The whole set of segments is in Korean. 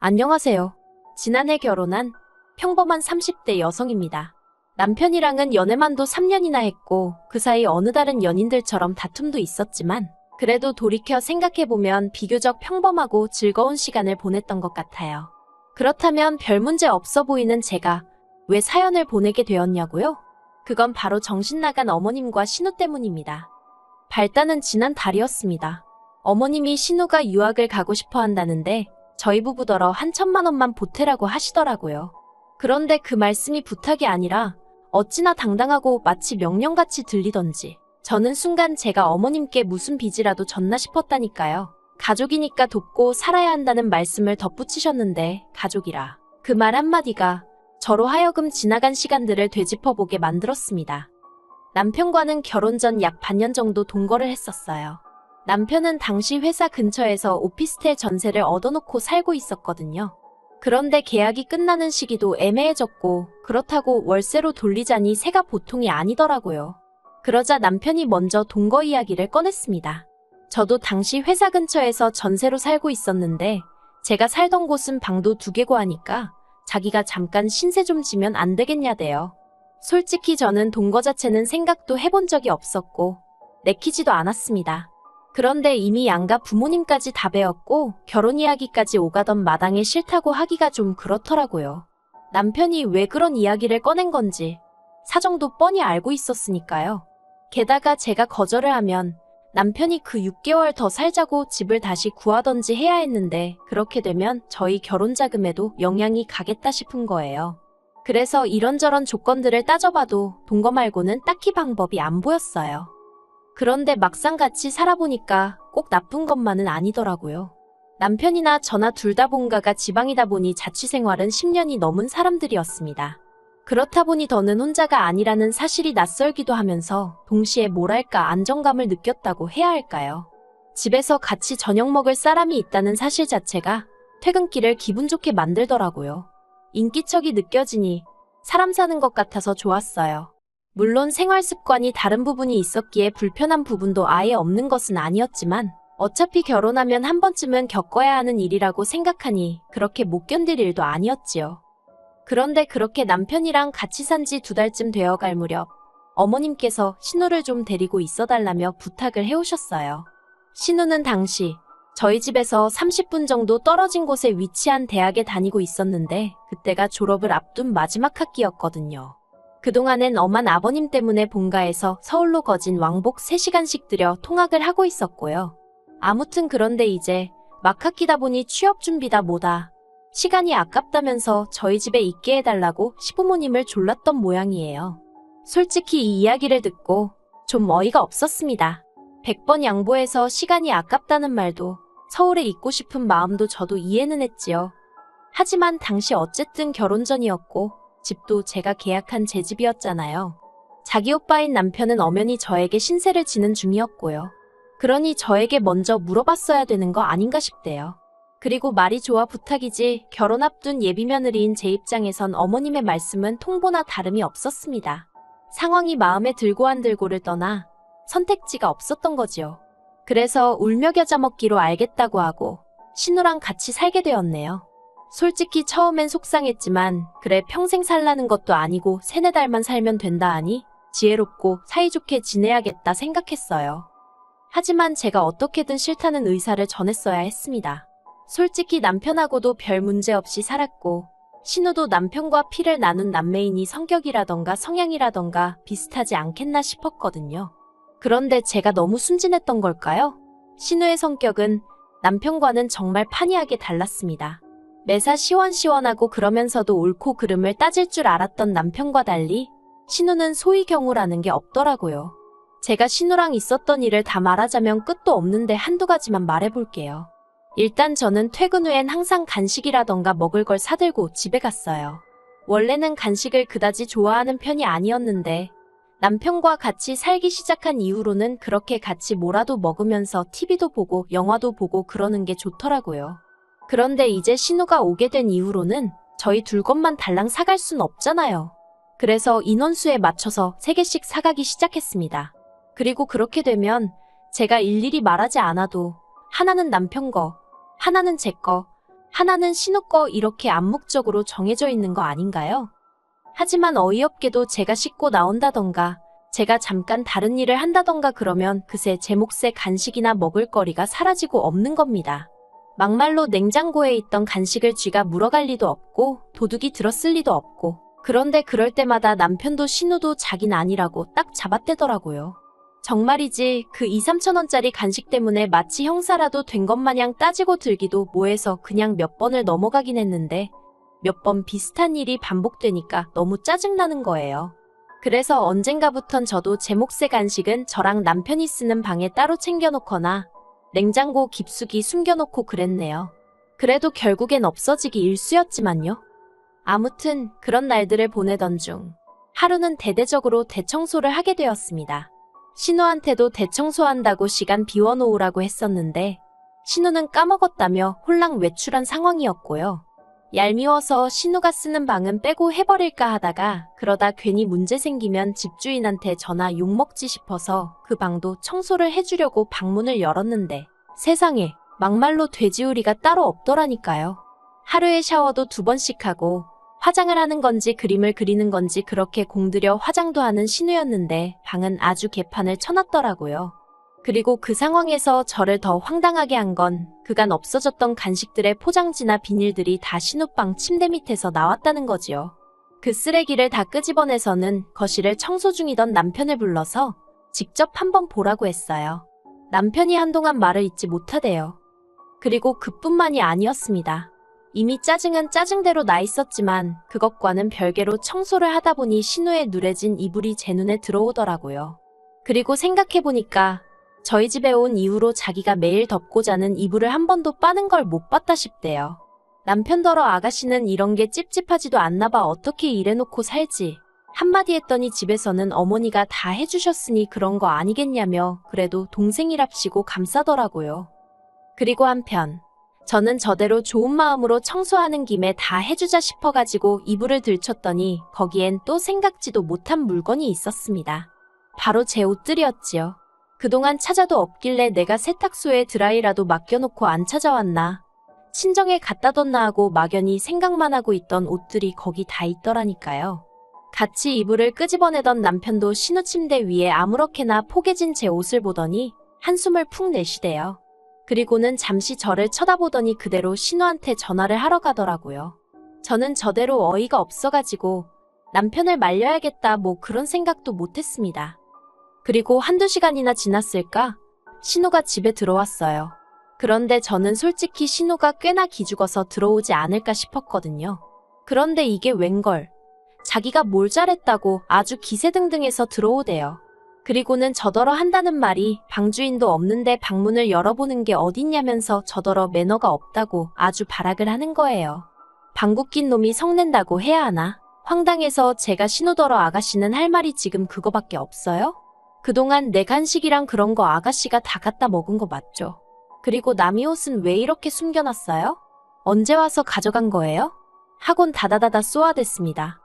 안녕하세요. 지난해 결혼한 평범한 30대 여성입니다. 남편이랑은 연애만도 3년이나 했고 그 사이 어느 다른 연인들처럼 다툼도 있었지만 그래도 돌이켜 생각해보면 비교적 평범하고 즐거운 시간을 보냈던 것 같아요. 그렇다면 별 문제 없어 보이는 제가 왜 사연을 보내게 되었냐고요? 그건 바로 정신나간 어머님과 신우 때문입니다. 발단은 지난 달이었습니다. 어머님이 신우가 유학을 가고 싶어 한다는데 저희 부부더러 한 1,000만 원만 보태라고 하시더라고요. 그런데 그 말씀이 부탁이 아니라 어찌나 당당하고 마치 명령같이 들리던지 저는 순간 제가 어머님께 무슨 빚이라도 졌나 싶었다니까요. 가족이니까 돕고 살아야 한다는 말씀을 덧붙이셨는데 가족이라. 그 말 한마디가 저로 하여금 지나간 시간들을 되짚어보게 만들었습니다. 남편과는 결혼 전 약 반년 정도 동거를 했었어요. 남편은 당시 회사 근처에서 오피스텔 전세를 얻어놓고 살고 있었거든요. 그런데 계약이 끝나는 시기도 애매해졌고 그렇다고 월세로 돌리자니 새가 보통이 아니더라고요. 그러자 남편이 먼저 동거 이야기를 꺼냈습니다. 저도 당시 회사 근처에서 전세로 살고 있었는데 제가 살던 곳은 방도 2개고 하니까 자기가 잠깐 신세 좀 지면 안 되겠냐대요. 솔직히 저는 동거 자체는 생각도 해본 적이 없었고 내키지도 않았습니다. 그런데 이미 양가 부모님까지 다 배웠고 결혼 이야기까지 오가던 마당에 싫다고 하기가 좀 그렇더라고요. 남편이 왜 그런 이야기를 꺼낸 건지 사정도 뻔히 알고 있었으니까요. 게다가 제가 거절을 하면 남편이 그 6개월 더 살자고 집을 다시 구하던지 해야 했는데 그렇게 되면 저희 결혼 자금에도 영향이 가겠다 싶은 거예요. 그래서 이런저런 조건들을 따져봐도 동거 말고는 딱히 방법이 안 보였어요. 그런데 막상 같이 살아보니까 꼭 나쁜 것만은 아니더라고요. 남편이나 저나 둘 다 본가가 지방이다 보니 자취생활은 10년이 넘은 사람들이었습니다. 그렇다 보니 더는 혼자가 아니라는 사실이 낯설기도 하면서 동시에 뭐랄까 안정감을 느꼈다고 해야 할까요? 집에서 같이 저녁 먹을 사람이 있다는 사실 자체가 퇴근길을 기분 좋게 만들더라고요. 인기척이 느껴지니 사람 사는 것 같아서 좋았어요. 물론 생활 습관이 다른 부분이 있었기에 불편한 부분도 아예 없는 것은 아니었지만 어차피 결혼하면 한 번쯤은 겪어야 하는 일이라고 생각하니 그렇게 못 견딜 일도 아니었지요. 그런데 그렇게 남편이랑 같이 산 지 2달쯤 되어갈 무렵 어머님께서 신우를 좀 데리고 있어달라며 부탁을 해오셨어요. 신우는 당시 저희 집에서 30분 정도 떨어진 곳에 위치한 대학에 다니고 있었는데 그때가 졸업을 앞둔 마지막 학기였거든요. 그동안엔 엄한 아버님 때문에 본가에서 서울로 거진 왕복 3시간씩 들여 통학을 하고 있었고요. 아무튼 그런데 이제 막 학기다 보니 취업 준비다 뭐다. 시간이 아깝다면서 저희 집에 있게 해달라고 시부모님을 졸랐던 모양이에요. 솔직히 이 이야기를 듣고 좀 어이가 없었습니다. 100번 양보해서 시간이 아깝다는 말도 서울에 있고 싶은 마음도 저도 이해는 했지요. 하지만 당시 어쨌든 결혼 전이었고 집도 제가 계약한 제 집이었잖아요. 자기 오빠인 남편은 엄연히 저에게 신세를 지는 중이었고요. 그러니 저에게 먼저 물어봤어야 되는 거 아닌가 싶대요. 그리고 말이 좋아 부탁이지 결혼 앞둔 예비며느리인 제 입장에선 어머님의 말씀은 통보나 다름이 없었습니다. 상황이 마음에 들고 안 들고를 떠나 선택지가 없었던 거지요. 그래서 울며 겨자 먹기로 알겠다고 하고 신우랑 같이 살게 되었네요. 솔직히 처음엔 속상했지만 그래 평생 살라는 것도 아니고 3-4달만 살면 된다 하니 지혜롭고 사이좋게 지내야겠다 생각했어요. 하지만 제가 어떻게든 싫다는 의사를 전했어야 했습니다. 솔직히 남편하고도 별 문제 없이 살았고 신우도 남편과 피를 나눈 남매이니 성격이라던가 성향이라던가 비슷하지 않겠나 싶었거든요. 그런데 제가 너무 순진했던 걸까요? 신우의 성격은 남편과는 정말 판이하게 달랐습니다. 매사 시원시원하고 그러면서도 옳고 그름을 따질 줄 알았던 남편과 달리 신우는 소위 경우라는 게 없더라고요. 제가 신우랑 있었던 일을 다 말하자면 끝도 없는데 한두 가지만 말해볼게요. 일단 저는 퇴근 후엔 항상 간식이라던가 먹을 걸 사들고 집에 갔어요. 원래는 간식을 그다지 좋아하는 편이 아니었는데 남편과 같이 살기 시작한 이후로는 그렇게 같이 뭐라도 먹으면서 TV도 보고 영화도 보고 그러는 게 좋더라고요. 그런데 이제 신우가 오게 된 이후로는 저희 둘 것만 달랑 사갈 순 없잖아요. 그래서 인원수에 맞춰서 3개씩 사가기 시작했습니다. 그리고 그렇게 되면 제가 일일이 말하지 않아도 하나는 남편 거, 하나는 제 거, 하나는 신우 거 이렇게 암묵적으로 정해져 있는 거 아닌가요? 하지만 어이없게도 제가 씻고 나온다던가 제가 잠깐 다른 일을 한다던가 그러면 그새 제 몫의 간식이나 먹을거리가 사라지고 없는 겁니다. 막말로 냉장고에 있던 간식을 쥐가 물어갈 리도 없고 도둑이 들었을 리도 없고 그런데 그럴 때마다 남편도 신우도 자긴 아니라고 딱 잡아떼더라고요. 정말이지 그 2, 3천 원짜리 간식 때문에 마치 형사라도 된 것 마냥 따지고 들기도 뭐해서 그냥 몇 번을 넘어가긴 했는데 몇 번 비슷한 일이 반복되니까 너무 짜증나는 거예요. 그래서 언젠가부턴 저도 제 몫의 간식은 저랑 남편이 쓰는 방에 따로 챙겨놓거나 냉장고 깊숙이 숨겨놓고 그랬네요. 그래도 결국엔 없어지기 일쑤였지만요. 아무튼 그런 날들을 보내던 중 하루는 대대적으로 대청소를 하게 되었습니다. 신우한테도 대청소한다고 시간 비워놓으라고 했었는데 신우는 까먹었다며 홀랑 외출한 상황이었고요. 얄미워서 신우가 쓰는 방은 빼고 해버릴까 하다가 그러다 괜히 문제 생기면 집주인한테 전화 욕먹지 싶어서 그 방도 청소를 해주려고 방문을 열었는데 세상에 막말로 돼지우리가 따로 없더라니까요. 하루에 샤워도 2번씩 하고 화장을 하는 건지 그림을 그리는 건지 그렇게 공들여 화장도 하는 신우였는데 방은 아주 개판을 쳐놨더라고요. 그리고 그 상황에서 저를 더 황당하게 한 건 그간 없어졌던 간식들의 포장지나 비닐들이 다 신우방 침대 밑에서 나왔다는 거지요. 그 쓰레기를 다 끄집어내서는 거실을 청소 중이던 남편을 불러서 직접 한번 보라고 했어요. 남편이 한동안 말을 잇지 못하대요. 그리고 그뿐만이 아니었습니다. 이미 짜증은 짜증대로 나 있었지만 그것과는 별개로 청소를 하다 보니 신우의 누래진 이불이 제 눈에 들어오더라고요. 그리고 생각해보니까 저희 집에 온 이후로 자기가 매일 덮고 자는 이불을 한 번도 빠는 걸 못 봤다 싶대요. 남편더러 아가씨는 이런 게 찝찝하지도 않나 봐 어떻게 이래놓고 살지. 한마디 했더니 집에서는 어머니가 다 해주셨으니 그런 거 아니겠냐며 그래도 동생이랍시고 감싸더라고요. 그리고 한편 저는 저대로 좋은 마음으로 청소하는 김에 다 해주자 싶어가지고 이불을 들쳤더니 거기엔 또 생각지도 못한 물건이 있었습니다. 바로 제 옷들이었지요. 그동안 찾아도 없길래 내가 세탁소에 드라이라도 맡겨놓고 안 찾아왔나. 친정에 갖다 뒀나 하고 막연히 생각만 하고 있던 옷들이 거기 다 있더라니까요. 같이 이불을 끄집어내던 남편도 신우 침대 위에 아무렇게나 포개진 제 옷을 보더니 한숨을 푹 내쉬대요. 그리고는 잠시 저를 쳐다보더니 그대로 신우한테 전화를 하러 가더라고요. 저는 저대로 어이가 없어가지고 남편을 말려야겠다 뭐 그런 생각도 못했습니다. 그리고 1~2시간이나 지났을까? 신우가 집에 들어왔어요. 그런데 저는 솔직히 신우가 꽤나 기죽어서 들어오지 않을까 싶었거든요. 그런데 이게 웬걸. 자기가 뭘 잘했다고 아주 기세등등해서 들어오대요. 그리고는 저더러 한다는 말이 방주인도 없는데 방문을 열어보는 게 어딨냐면서 저더러 매너가 없다고 아주 발악을 하는 거예요. 방구 낀 놈이 성낸다고 해야 하나? 황당해서 제가 신우더러 아가씨는 할 말이 지금 그거밖에 없어요? 그동안 내 간식이랑 그런 거 아가씨가 다 갖다 먹은 거 맞죠? 그리고 남이 옷은 왜 이렇게 숨겨놨어요? 언제 와서 가져간 거예요? 하곤 다다다다 쏘아댔습니다.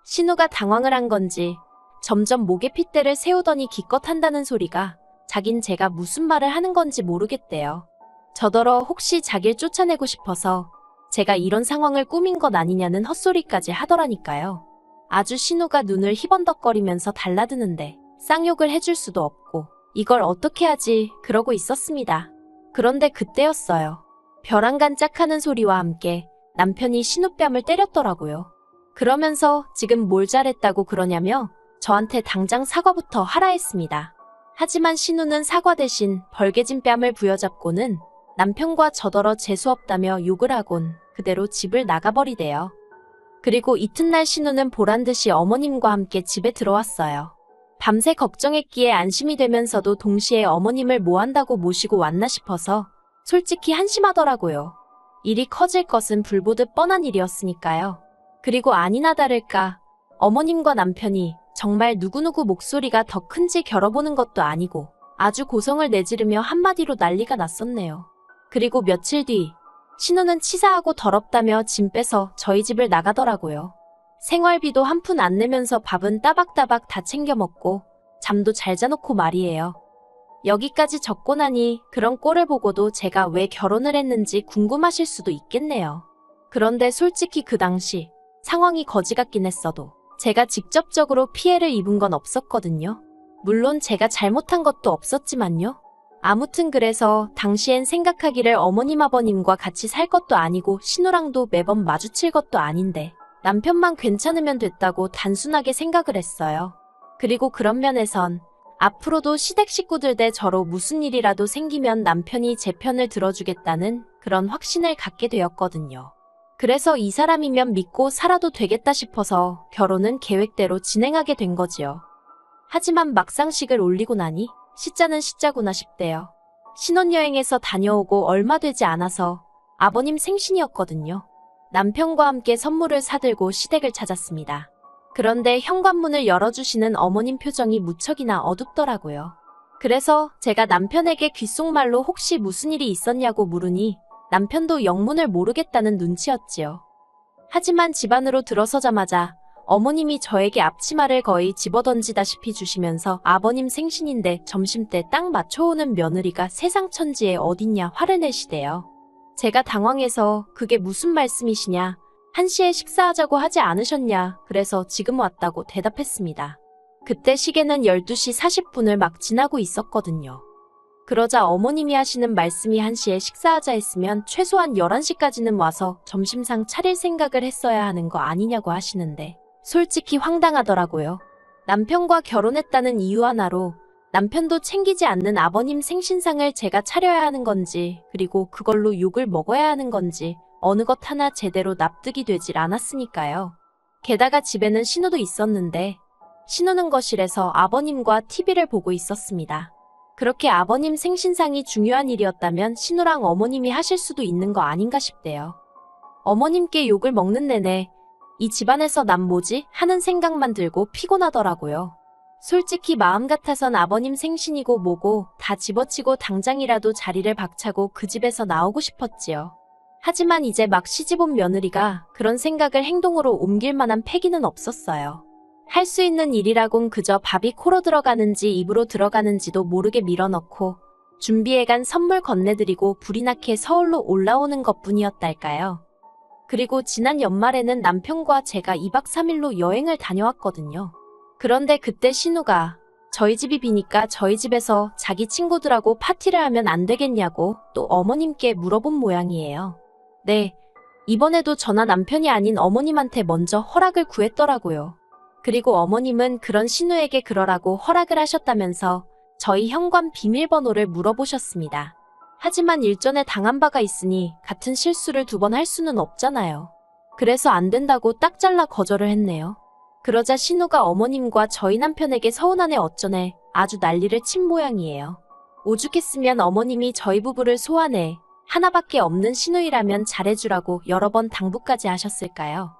신우가 당황을 한 건지 점점 목에 핏대를 세우더니 기껏 한다는 소리가 자긴 제가 무슨 말을 하는 건지 모르겠대요. 저더러 혹시 자길 쫓아내고 싶어서 제가 이런 상황을 꾸민 것 아니냐는 헛소리까지 하더라니까요. 아주 신우가 눈을 희번덕거리면서 달라드는데 쌍욕을 해줄 수도 없고 이걸 어떻게 하지 그러고 있었습니다. 그런데 그때였어요. 벼랑간짝하는 소리와 함께 남편이 신우 뺨을 때렸더라고요. 그러면서 지금 뭘 잘했다고 그러냐며 저한테 당장 사과부터 하라 했습니다. 하지만 신우는 사과 대신 벌개진 뺨을 부여잡고는 남편과 저더러 재수없다며 욕을 하곤 그대로 집을 나가버리대요. 그리고 이튿날 신우는 보란듯이 어머님과 함께 집에 들어왔어요. 밤새 걱정했기에 안심이 되면서도 동시에 어머님을 뭐 한다고 모시고 왔나 싶어서 솔직히 한심하더라고요. 일이 커질 것은 불보듯 뻔한 일이었으니까요. 그리고 아니나 다를까 어머님과 남편이 정말 누구누구 목소리가 더 큰지 겨뤄보는 것도 아니고 아주 고성을 내지르며 한마디로 난리가 났었네요. 그리고 며칠 뒤 신우는 치사하고 더럽다며 짐 빼서 저희 집을 나가더라고요. 생활비도 한 푼 안 내면서 밥은 따박따박 다 챙겨 먹고 잠도 잘 자놓고 말이에요. 여기까지 적고 나니 그런 꼴을 보고도 제가 왜 결혼을 했는지 궁금하실 수도 있겠네요. 그런데 솔직히 그 당시 상황이 거지 같긴 했어도 제가 직접적으로 피해를 입은 건 없었거든요. 물론 제가 잘못한 것도 없었지만요. 아무튼 그래서 당시엔 생각하기를 어머님 아버님과 같이 살 것도 아니고 신우랑도 매번 마주칠 것도 아닌데 남편만 괜찮으면 됐다고 단순하게 생각을 했어요. 그리고 그런 면에선 앞으로도 시댁 식구들 대 저로 무슨 일이라도 생기면 남편이 제 편을 들어주겠다는 그런 확신을 갖게 되었거든요. 그래서 이 사람이면 믿고 살아도 되겠다 싶어서 결혼은 계획대로 진행하게 된 거지요. 하지만 막상식을 올리고 나니 시자는 시자구나 싶대요. 신혼여행에서 다녀오고 얼마 되지 않아서 아버님 생신이었거든요. 남편과 함께 선물을 사들고 시댁을 찾았습니다. 그런데 현관문을 열어주시는 어머님 표정이 무척이나 어둡더라고요. 그래서 제가 남편에게 귓속말로 혹시 무슨 일이 있었냐고 물으니 남편도 영문을 모르겠다는 눈치였지요. 하지만 집 안으로 들어서자마자 어머님이 저에게 앞치마를 거의 집어던지다시피 주시면서 아버님 생신인데 점심때 딱 맞춰오는 며느리가 세상 천지에 어딨냐 화를 내시대요. 제가 당황해서 그게 무슨 말씀이시냐, 1시에 식사하자고 하지 않으셨냐, 그래서 지금 왔다고 대답했습니다. 그때 시계는 12시 40분을 막 지나고 있었거든요. 그러자 어머님이 하시는 말씀이 1시에 식사하자 했으면 최소한 11시까지는 와서 점심상 차릴 생각을 했어야 하는 거 아니냐고 하시는데 솔직히 황당하더라고요. 남편과 결혼했다는 이유 하나로 남편도 챙기지 않는 아버님 생신상을 제가 차려야 하는 건지, 그리고 그걸로 욕을 먹어야 하는 건지 어느 것 하나 제대로 납득이 되질 않았으니까요. 게다가 집에는 신우도 있었는데 신우는 거실에서 아버님과 TV를 보고 있었습니다. 그렇게 아버님 생신상이 중요한 일이었다면 신우랑 어머님이 하실 수도 있는 거 아닌가 싶대요. 어머님께 욕을 먹는 내내 이 집안에서 난 뭐지? 하는 생각만 들고 피곤하더라고요. 솔직히 마음 같아선 아버님 생신이고 뭐고 다 집어치고 당장이라도 자리를 박차고 그 집에서 나오고 싶었지요. 하지만 이제 막 시집온 며느리가 그런 생각을 행동으로 옮길 만한 패기는 없었어요. 할 수 있는 일이라곤 그저 밥이 코로 들어가는지 입으로 들어가는지도 모르게 밀어넣고 준비해간 선물 건네드리고 불이 나게 서울로 올라오는 것뿐이었달까요. 그리고 지난 연말에는 남편과 제가 2박 3일로 여행을 다녀왔거든요. 그런데 그때 신우가 저희 집이 비니까 저희 집에서 자기 친구들하고 파티를 하면 안 되겠냐고 또 어머님께 물어본 모양이에요. 네, 이번에도 저나 남편이 아닌 어머님한테 먼저 허락을 구했더라고요. 그리고 어머님은 그런 신우에게 그러라고 허락을 하셨다면서 저희 현관 비밀번호를 물어보셨습니다. 하지만 일전에 당한 바가 있으니 같은 실수를 2번 할 수는 없잖아요. 그래서 안 된다고 딱 잘라 거절을 했네요. 그러자 신우가 어머님과 저희 남편에게 서운하네 어쩌네 아주 난리를 친 모양이에요. 오죽했으면 어머님이 저희 부부를 소환해 하나밖에 없는 신우이라면 잘해주라고 여러 번 당부까지 하셨을까요?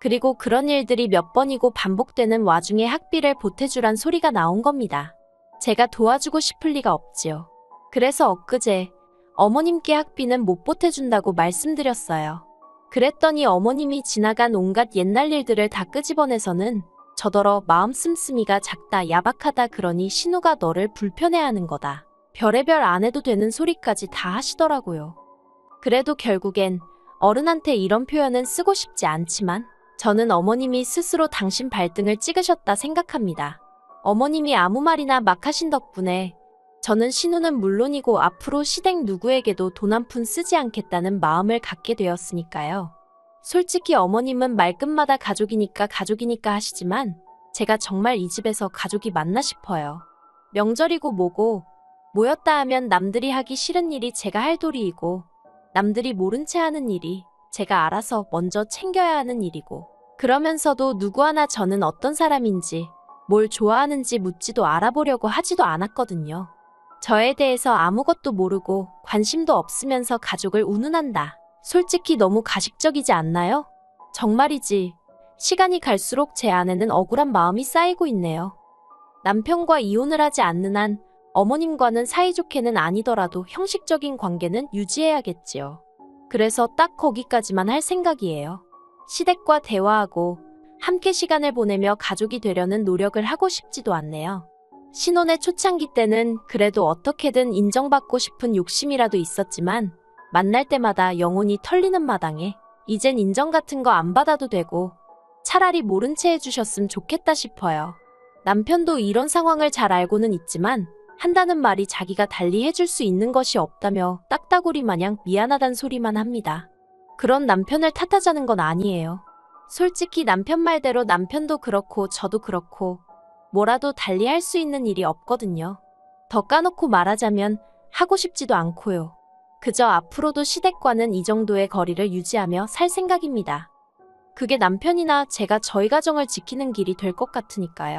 그리고 그런 일들이 몇 번이고 반복되는 와중에 학비를 보태주란 소리가 나온 겁니다. 제가 도와주고 싶을 리가 없지요. 그래서 엊그제 어머님께 학비는 못 보태준다고 말씀드렸어요. 그랬더니 어머님이 지나간 온갖 옛날 일들을 다 끄집어내서는 저더러 마음 씀씀이가 작다 야박하다 그러니 신우가 너를 불편해하는 거다. 별의별 안 해도 되는 소리까지 다 하시더라고요. 그래도 결국엔 어른한테 이런 표현은 쓰고 싶지 않지만 저는 어머님이 스스로 당신 발등을 찍으셨다 생각합니다. 어머님이 아무 말이나 막 하신 덕분에 저는 신우는 물론이고 앞으로 시댁 누구에게도 돈 한 푼 쓰지 않겠다는 마음을 갖게 되었으니까요. 솔직히 어머님은 말끝마다 가족이니까 하시지만 제가 정말 이 집에서 가족이 맞나 싶어요. 명절이고 뭐고 모였다 하면 남들이 하기 싫은 일이 제가 할 도리이고 남들이 모른 채 하는 일이 제가 알아서 먼저 챙겨야 하는 일이고 그러면서도 누구 하나 저는 어떤 사람인지 뭘 좋아하는지 묻지도 알아보려고 하지도 않았거든요. 저에 대해서 아무것도 모르고 관심도 없으면서 가족을 운운한다. 솔직히 너무 가식적이지 않나요? 정말이지. 시간이 갈수록 제 안에는 억울한 마음이 쌓이고 있네요. 남편과 이혼을 하지 않는 한 어머님과는 사이좋게는 아니더라도 형식적인 관계는 유지해야겠지요. 그래서 딱 거기까지만 할 생각이에요. 시댁과 대화하고 함께 시간을 보내며 가족이 되려는 노력을 하고 싶지도 않네요. 신혼의 초창기 때는 그래도 어떻게든 인정받고 싶은 욕심이라도 있었지만 만날 때마다 영혼이 털리는 마당에 이젠 인정 같은 거 안 받아도 되고 차라리 모른 채 해주셨으면 좋겠다 싶어요. 남편도 이런 상황을 잘 알고는 있지만 한다는 말이 자기가 달리 해줄 수 있는 것이 없다며 딱따구리 마냥 미안하단 소리만 합니다. 그런 남편을 탓하자는 건 아니에요. 솔직히 남편 말대로 남편도 그렇고 저도 그렇고 뭐라도 달리 할 수 있는 일이 없거든요. 더 까놓고 말하자면 하고 싶지도 않고요. 그저 앞으로도 시댁과는 이 정도의 거리를 유지하며 살 생각입니다. 그게 남편이나 제가 저희 가정을 지키는 길이 될 것 같으니까요.